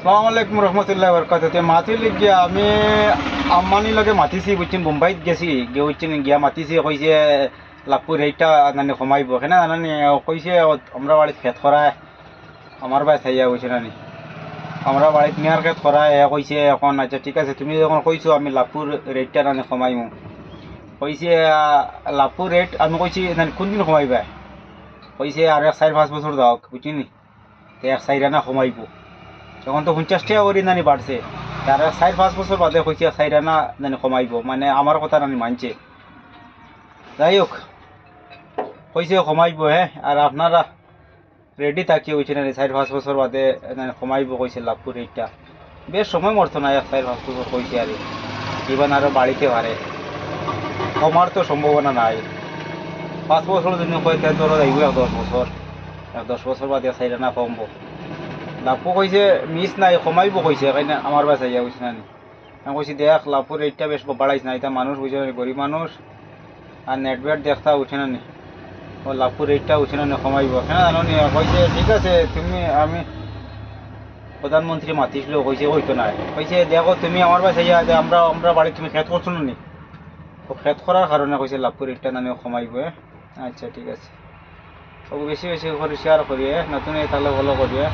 সালাম আলাইকুম রহমতুল্লাহ বরকাত মাতির গিয়া আমি আম্মানি লগে মাতিছি বুঝছেন মুম্বাইত গেছি গিয়ে বুঝছেন গিয়া মাতিছি কইছে লাভপুর এইটা নানি কমাইব কেনা জানানি কইছে আমরা বাড়িতে খেত করায় আমার বাই থাইয়া বুঝছে নানি আমরা বাড়িতে মেয়ার খেত করায় কইছে এখন আচ্ছা ঠিক আছে তুমি যখন কইছো আমি লাভপুর রেটটা নানি কমাইমু কইছে লাভপুর রেট আমি কইছি নানি কোনদিন কমাইবা কইছে আর 4-5 বছর দাও বুঝছিনি তো 1 আনা কমাইব তখন তো 50 টাকা করে নানি বাড়ছে তার 4-5 বছর বাদে কইছে 4 আনা নানি কমাইব মানে আমার কথা নানি মানছে যাই হোক কইছে কমাইব হ্যাঁ আর আপনারা রেডি থাকিয়ে হয়েছে নানি 4-5 বছর বাদে নানি কমাইব কইছে লাভপুর এইটা বেশ সময় মরতো না 4-5 বছর কইছে আর ইবান আরও বাড়িতে পারে কমার তো সম্ভাবনা নাই 5 বছর যদি কয় তাই ধরো যাইব 10 বছর 10 বছর বাদে 4 আনা কমবো লাভু কইছে মিস নাই কমাইব কইছে কাইনা আমার বাসায় ইয়া কইছে নানি আমি কইছি দেখ লাভপুর রেটটা বেশ বাড়াইছে না এটা মানুষ বুঝে না গরিব মানুষ আর নেটওয়ার্ক দেখতা উঠে না নি ও লাভপুর রেটটা উঠে না কমাইব হ্যাঁ জানো নি কইছে ঠিক আছে তুমি আমি প্রধানমন্ত্রী মাতিছিল কইছে হইতো না কইছে দেখো তুমি আমার বাসায় ইয়া আমরা আমরা বাড়ি তুমি খেত করছো না নি ও খেত করার কারণে কইছে লাভপুর রেটটা নানি কমাইব আচ্ছা ঠিক আছে বেশি বেশি করে শেয়ার করিয়ে নতুন তাহলে ভালো করিয়ে